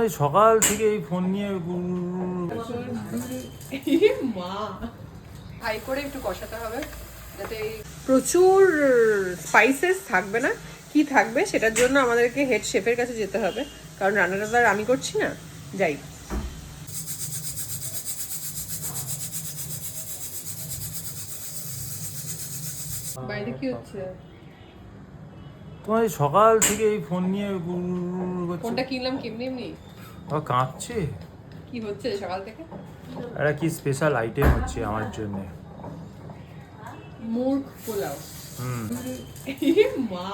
তোমার সকাল থেকে এই ফোন নিয়ে মা হাই করে একটু কষাতে হবে যাতে প্রচুর স্পাইসেস থাকবে না। কি থাকবে সেটার জন্য আমাদেরকে হেড শেফের কাছে যেতে হবে, কারণ রান্নাটা তো আর আমি করছি না। যাই। বাইরে কি হচ্ছে? তোমার সকাল থেকে এই ফোন নিয়ে ফোনটা কিনলাম কেমনি এমনি? কাঁপছে। কি হচ্ছে সকাল থেকে? একটা কি স্পেশাল আইটেম হচ্ছে আমার জন্য। মুরগ পোলাও। মা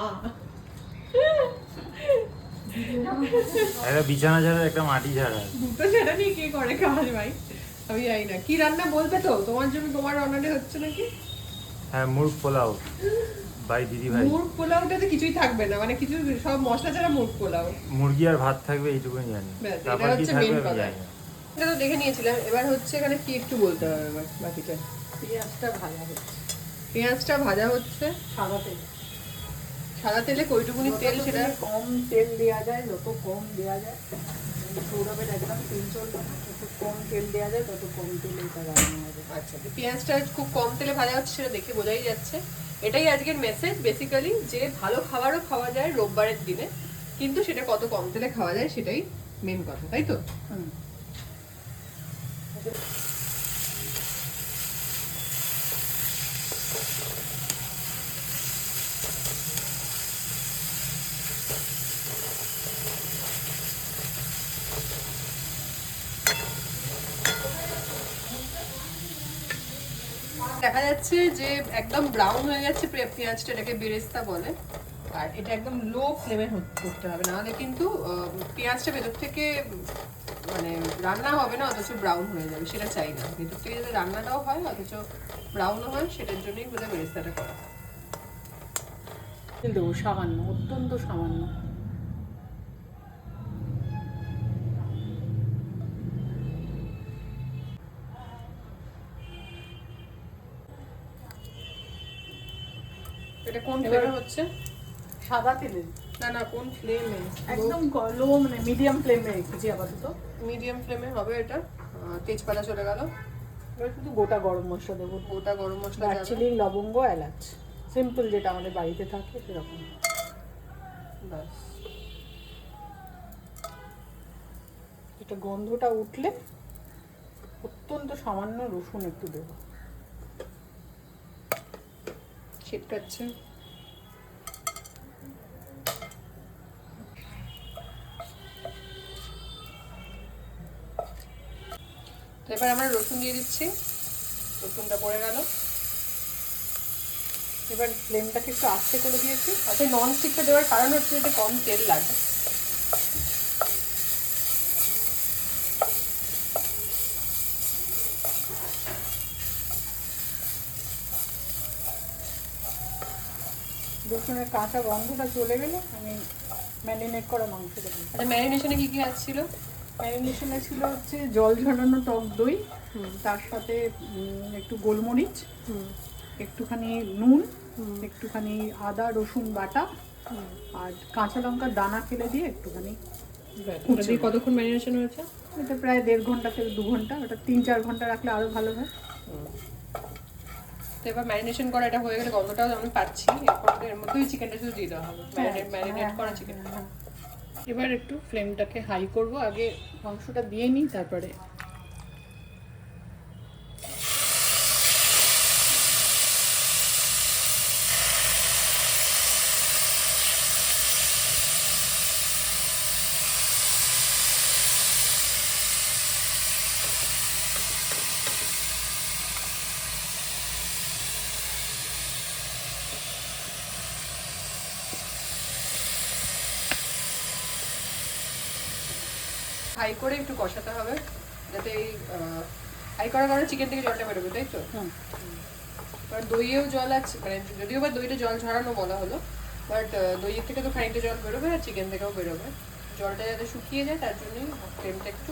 একটা বিছানা ঝাড়া, একটা মাটি ঝাড়া। দুটো ঝাড়া নিয়ে কে করে কাজ ভাই? আমি জানি না। কি রান্না বলবে তো? তোমার জন্য তোমার অনারে হচ্ছে নাকি? হ্যাঁ, মুরগ পোলাও বাই দিদি ভাই। মুরগ পোলাওটাতে কিছুই থাকবে না, মানে কিছু সব মশলা ছাড়া মুরগ পোলাও। মুরগি আর ভাত থাকবে এইটুকুই জানি। তারপর কি থাকবে আমি জানি না। এটা তো দেখে নিয়েছিলাম। এবার হচ্ছে এখানে কি একটু বলতে হবে এবার বাকিটা। পেঁয়াজটা ভাজা হচ্ছে। পেঁয়াজটা ভাজা হচ্ছে সাদা তেলে। সাদা তেলে কইটুকুনি তেল, সেটা কম তেল দেওয়া যায়, যত কম দেওয়া যায় সৌরভের একদম পিঞ্চল, যত কম তেল দেওয়া যায় তত কম তেলে এটা রান্না হবে। আচ্ছা, পেঁয়াজটা খুব কম তেলে ভাজা হচ্ছে সেটা দেখে বোঝাই যাচ্ছে। এটাই আজকের মেসেজ বেসিক্যালি, যে ভালো খাবারও খাওয়া যায় রোববারের দিনে, কিন্তু সেটা কত কম তেলে খাওয়া যায় সেটাই মেন কথা, তাই তো? দেখা যাচ্ছে যে একদম ব্রাউন হয়ে যাচ্ছে পেঁয়াজটা, এটাকে বেরেস্তা বলে। আর এটা একদম লো ফ্লেমে করতে হবে, নাহলে কিন্তু পেঁয়াজটা ভেতর থেকে মানে রান্না হবে না, অথচ ব্রাউন হয়ে যাবে। সেটা চাই না। ভেতর থেকে যাতে রান্নাটাও হয় অথচ ব্রাউনও হয়, সেটার জন্যই বোধহয় বেরেস্তাটা করা। তেল দেবো সামান্য, অত্যন্ত সামান্য। এটা কোন ফ্লেমে হচ্ছে? সাদা তেলে না না, কোন ফ্লেমে? একদম লো, মানে মিডিয়াম ফ্লেমে রেখেছি আপাতত। মিডিয়াম ফ্লেমে হবে এটা। তেজপাতা চলে গেল। এবার শুধু গোটা গরম মশলা দেবো, গোটা গরম মশলা, দারচিনি, লবঙ্গ, এলাচ, সিম্পল যেটা আমাদের বাড়িতে থাকে সেরকম। ব্যাস। এটা গন্ধটা উঠলে অত্যন্ত সামান্য রসুন একটু দেবো। ছিটকাচ্ছে। তো এবার আমরা রসুন দিয়ে দিচ্ছি। রসুনটা পড়ে গেল। এবার ফ্লেমটাকে একটু আস্তে করে দিয়েছি। আচ্ছা, নন স্টিকটা দেওয়ার কারণ হচ্ছে যাতে কম তেল লাগে। রসুনের কাঁচা গন্ধটা চলে গেলে আমি ম্যারিনেট করা মাংস দেবো। আচ্ছা, ম্যারিনেশনে কি কি ছিল? ম্যারিনেশনে ছিল হচ্ছে জল ঝরানো টক দই, তার সাথে একটু গোলমরিচ, একটুখানি নুন, একটুখানি আদা রসুন বাটা, আর কাঁচা লঙ্কার দানা ফেলে দিয়ে একটুখানি। ওটা দিয়ে কতক্ষণ ম্যারিনেশন হয়েছে? এটা প্রায় 1.5 ঘন্টা থেকে 2 ঘন্টা। ওটা 3-4 ঘন্টা রাখলে আরও ভালো হয়। তো এবার ম্যারিনেশন করা এটা হয়ে গেলে গন্ধটাও আমি পাচ্ছি। এরপর এর মধ্যেই চিকেনটা শুধু দিয়ে দেওয়া হবে, ম্যারিনেট করা চিকেন। এবার একটু ফ্লেমটাকে হাই করব, আগে মাংসটা দিয়ে নিই তারপরে। হাই করে একটু কষাতে হবে যাতে এই হাই করার কারণে চিকেন থেকে জলটা বেরোবে, তাই তো? কারণ দইয়েও জল আছে, মানে যদিও বা দইটা জল ঝরানো বলা হলো, বাট দইয়ের থেকে তো খানিকটা জল বেরোবে আর চিকেন থেকেও বেরোবে। জলটা যাতে শুকিয়ে যায় তার জন্যই ফ্লেমটা একটু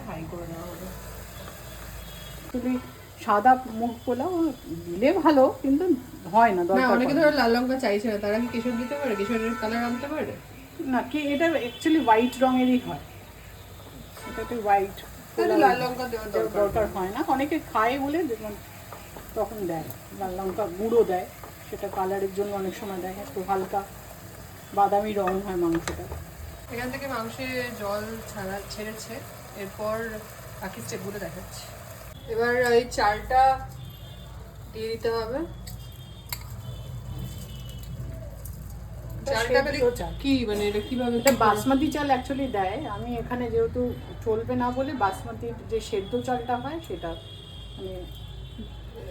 হাই করে নেওয়া হবে। তুমি সাদা মুগ পোলাও দিলে ভালো, কিন্তু হয় না, না, অনেকে ধরো লাল লঙ্কা চাইছে না, তারা কি কেশর দিতে পারে? কেশরের কালার আনতে পারে? না কি এটা অ্যাকচুয়ালি হোয়াইট রঙেরই হয়, এটাতে হোয়াইট লাল লঙ্কা দেওয়ার দরকার হয় না, অনেকে খায় বলে যেমন তখন দেয় লাল লঙ্কা গুঁড়ো দেয়, সেটা কালারের জন্য অনেক সময় দেয়, একটু হালকা বাদামি রং হয় মাংসটা। এখান থেকে মাংসে জল ছেড়েছে, এরপর বাকি স্টেপগুলো দেখাচ্ছি। এবার এই চালটা দিয়ে দিতে হবে। চালটা কি মানে এটা কিভাবে? এটা বাসমতি চাল অ্যাকচুয়ালি দেয়, আমি এখানে যেহেতু চলবে না বলে বাসমতির যে সেদ্ধ চালটা হয় সেটা মানে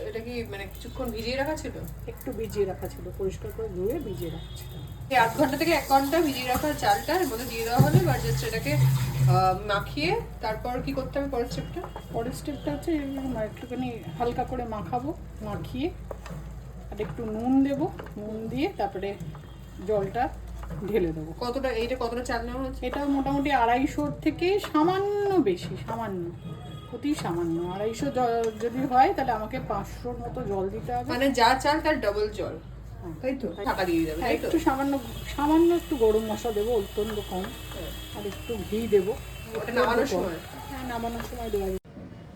এটা কি মানে কিছুক্ষণ ভিজিয়ে রাখা ছিল? একটু ভিজিয়ে রাখা ছিল, পরিষ্কার করে ধুয়ে ভিজিয়ে রাখা ছিল। এই 8 ঘন্টা থেকে 1 ঘন্টা ভিজিয়ে রাখা চালটা এর মধ্যে দিয়ে দেওয়া হলো। এবার জাস্ট এটাকে মাখিয়ে তারপর কি করতে হবে পরের স্টেপটা? পরের স্টেপটা হচ্ছে একটুখানি হালকা করে মাখাবো, মাখিয়ে আর একটু নুন দেবো, নুন দিয়ে তারপরে জলটা ঢেলে দেবো। কতটা এইটা কতটা চাল নেওয়া হচ্ছে? এটা মোটামুটি 250 থেকে সামান্য বেশি, সামান্য অতি সামান্য 250 যদি হয় তাহলে আমাকে 500 মতো জল দিতে হবে, মানে যা চাল তার ডাবল জল, তাই তো? ঢাকা দিয়ে দেবে, তাই তো? একটু সামান্য সামান্য একটু গরম মশলা দেবো, অত্যন্ত কম, আর একটু ঘি দেবো। ওটা নামানোর সময়? হ্যাঁ, নামানোর সময় দেওয়া যাবে।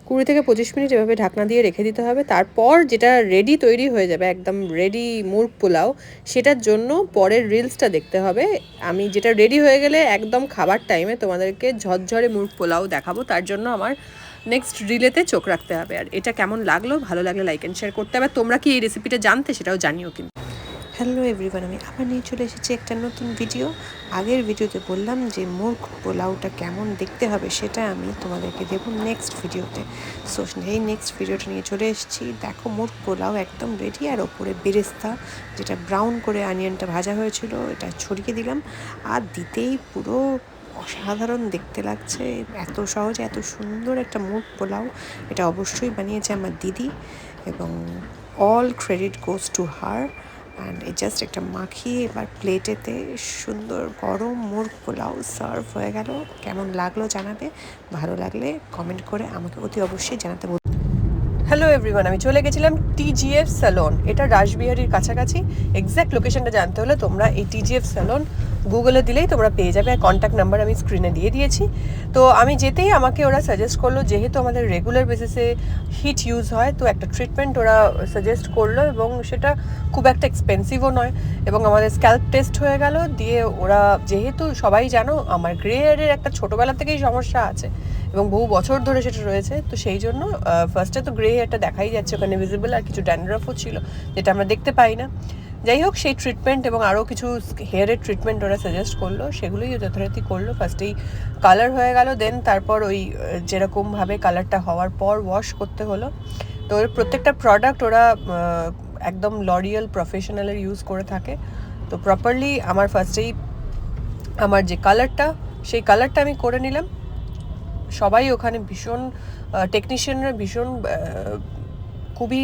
20 থেকে 25 মিনিট এভাবে ঢাকনা দিয়ে রেখে দিতে হবে। তারপর যেটা রেডি তৈরি হয়ে যাবে, একদম রেডি মুরগ পোলাও, সেটার জন্য পরের রিলসটা দেখতে হবে। আমি যেটা রেডি হয়ে গেলে একদম খাবার টাইমে তোমাদেরকে ঝরঝরে মুরগ পোলাও দেখাবো, তার জন্য আমার নেক্সট রিলেতে চোখ রাখতে হবে। আর এটা কেমন লাগলো, ভালো লাগলে লাইক অ্যান্ড শেয়ার করতে হবে। তোমরা কি এই রেসিপিটা জানতে সেটাও জানিও কিন্তু। হ্যালো এভরিওয়ান, আমি আবার নিয়ে চলে এসেছি একটা নতুন ভিডিও। আগের ভিডিওতে বললাম যে মুরগ পোলাওটা কেমন দেখতে হবে সেটা আমি তোমাদেরকে দেবো নেক্সট ভিডিওতে। সো এই নেক্সট ভিডিওটা নিয়ে চলে এসেছি। দেখো মুরগ পোলাও একদম রেডি, আর ওপরে বেরেস্তা যেটা ব্রাউন করে অনিয়নটা ভাজা হয়েছিল এটা ছড়িয়ে দিলাম, আর দিতেই পুরো অসাধারণ দেখতে লাগছে। এত সহজে এত সুন্দর একটা মুরগ পোলাও, এটা অবশ্যই বানিয়েছে আমার দিদি, এবং all credit goes to her. And এই জাস্ট একটা মাখিয়ে এবার প্লেটেতে সুন্দর গরম মুরগ পোলাও সার্ভ হয়ে গেল। কেমন লাগলো জানাবে, ভালো লাগলে কমেন্ট করে আমাকে অতি অবশ্যই জানাতে বলুন। হ্যালো এভরিওয়ান, আমি চলে গেছিলাম TGF স্যালন, এটা রাসবিহারির কাছাকাছি। এক্স্যাক্ট লোকেশনটা জানতে হলে তোমরা এই TGF স্যালন গুগলে দিলেই তোমরা পেয়ে যাবে, আর কন্ট্যাক্ট নাম্বার আমি স্ক্রিনে দিয়ে দিয়েছি। তো আমি যেতেই আমাকে ওরা সাজেস্ট করলো, যেহেতু আমাদের রেগুলার বেসিসে হিট ইউজ হয়, তো একটা ট্রিটমেন্ট ওরা সাজেস্ট করলো, এবং সেটা খুব একটা এক্সপেন্সিভও নয়, এবং আমাদের স্ক্যাল্প টেস্ট হয়ে গেল। দিয়ে ওরা, যেহেতু সবাই জানো আমার গ্রে হেয়ারের একটা ছোটোবেলা থেকেই সমস্যা আছে এবং বহু বছর ধরে সেটা রয়েছে, তো সেই জন্য ফার্স্টে তো গ্রে হেয়ারটা দেখাই যাচ্ছে ওখানে ভিজিবল, আর কিছু ড্যান্ড্রাফও ছিল যেটা আমরা দেখতে পাই না। যাই হোক, সেই ট্রিটমেন্ট এবং আরও কিছু হেয়ারের ট্রিটমেন্ট ওরা সাজেস্ট করলো, সেগুলোই যথারীতি করলো। ফার্স্টেই কালার হয়ে গেল, দেন তারপর ওই যেরকমভাবে কালারটা হওয়ার পর ওয়াশ করতে হলো। তো ওর প্রত্যেকটা প্রোডাক্ট ওরা একদম লরিয়াল প্রফেশনালের ইউজ করে থাকে। তো প্রপারলি আমার ফার্স্টেই আমার যে কালারটা, সেই কালারটা আমি করে নিলাম। সবাই ওখানে ভীষণ টেকনিশিয়ানরা ভীষণ খুবই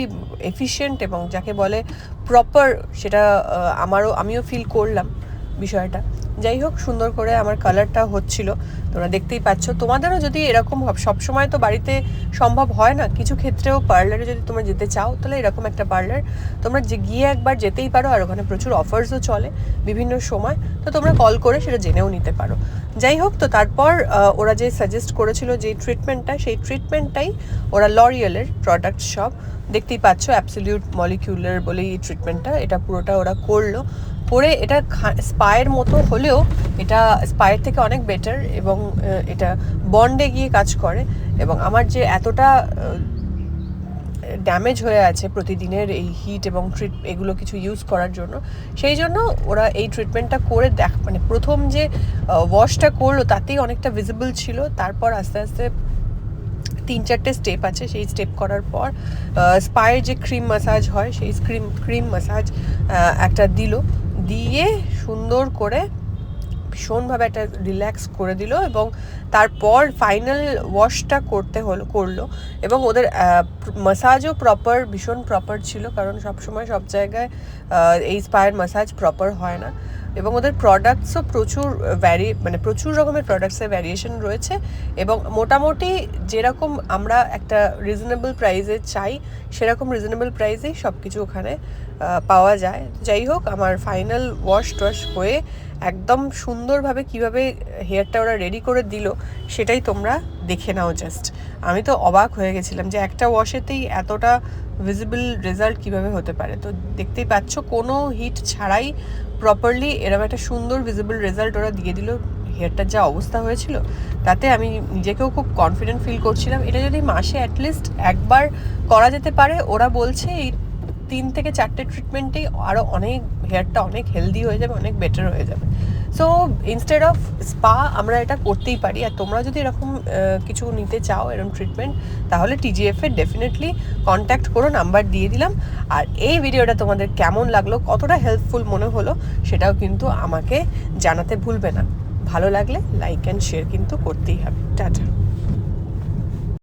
এফিশিয়েন্ট, এবং যাকে বলে প্রপার, সেটা আমিও ফিল করলাম বিষয়টা। যাই হোক, সুন্দর করে আমার কালারটা হচ্ছিল, তোমরা দেখতেই পাচ্ছ। তোমাদেরও যদি এরকম সবসময় তো বাড়িতে সম্ভব হয় না, কিছু ক্ষেত্রেও পার্লারে যদি তোমরা যেতে চাও, তাহলে এরকম একটা পার্লার তোমরা গিয়ে একবার যেতেই পারো, আর ওখানে প্রচুর অফার্সও চলে বিভিন্ন সময়, তো তোমরা কল করে সেটা জেনেও নিতে পারো। যাই হোক, তো তারপর ওরা যে সাজেস্ট করেছিল যে ট্রিটমেন্টটা, সেই ট্রিটমেন্টটাই ওরা লরিয়ালের প্রোডাক্ট সব দেখতেই পাচ্ছ, অ্যাবসলিউট মলিকিউলার বলে এই ট্রিটমেন্টটা, এটা পুরোটা ওরা করলো। করে এটা স্পায়ের মতো হলেও এটা স্পায়ের থেকে অনেক বেটার, এবং এটা বন্ডে গিয়ে কাজ করে। এবং আমার যে এতটা ড্যামেজ হয়ে আছে প্রতিদিনের এই হিট এবং এগুলো কিছু ইউজ করার জন্য, সেই জন্য ওরা এই ট্রিটমেন্টটা করে মানে প্রথম যে ওয়াশটা করলো তাতেই অনেকটা ভিজিবল ছিল। তারপর আস্তে আস্তে 3-4টে স্টেপ আছে, সেই স্টেপ করার পর স্পায়ের যে ক্রিম ম্যাসাজ হয়, সেই ক্রিম ম্যাসাজ একটা দিয়ে সুন্দর করে ভীষণভাবে একটা রিল্যাক্স করে দিল, এবং তারপর ফাইনাল ওয়াশটা করলো। এবং ওদের ম্যাসাজও ভীষণ প্রপার ছিল, কারণ সবসময় সব জায়গায় এই স্পায়ের ম্যাসাজ প্রপার হয় না। এবং ওদের প্রোডাক্টসও প্রচুর রকমের প্রোডাক্টসের ভ্যারিয়েশন রয়েছে, এবং মোটামুটি যেরকম আমরা একটা রিজনেবল প্রাইসে চাই, সেরকম রিজনেবল প্রাইসেই সব কিছু ওখানে পাওয়া যায়। যাই হোক, আমার ফাইনাল ওয়াশ টওয়াশ হয়ে একদম সুন্দরভাবে কিভাবে হেয়ারটা ওরা রেডি করে দিল সেটাই তোমরা দেখে নাও জাস্ট। আমি তো অবাক হয়ে গেছিলাম যে একটা ওয়াশেতেই এতটা ভিজিবল রেজাল্ট কিভাবে হতে পারে। তো দেখতেই পাচ্ছ কোনো হিট ছাড়াই প্রপারলি এরকম একটা সুন্দর ভিজিবল রেজাল্ট ওরা দিয়ে দিল। হেয়ারটার যা অবস্থা হয়েছিল তাতে আমি নিজেকেও খুব কনফিডেন্ট ফিল করছিলাম। এটা যদি মাসে অ্যাটলিস্ট একবার করা যেতে পারে, ওরা বলছে এই 3 থেকে 4টে ট্রিটমেন্টেই আরও অনেক হেয়ারটা অনেক হেলদি হয়ে যাবে, অনেক বেটার হয়ে যাবে। সো ইনস্টেড অফ স্পা আমরা এটা করতেই পারি। আর তোমরা যদি এরকম কিছু নিতে চাও, এরকম ট্রিটমেন্ট, তাহলে TGF এর ডেফিনেটলি কন্ট্যাক্ট করো, নাম্বার দিয়ে দিলাম। আর এই ভিডিওটা তোমাদের কেমন লাগলো, কতটা হেল্পফুল মনে হলো সেটাও কিন্তু আমাকে জানাতে ভুলবে না। ভালো লাগলে লাইক অ্যান্ড শেয়ার কিন্তু করতেই হবে। টাটা।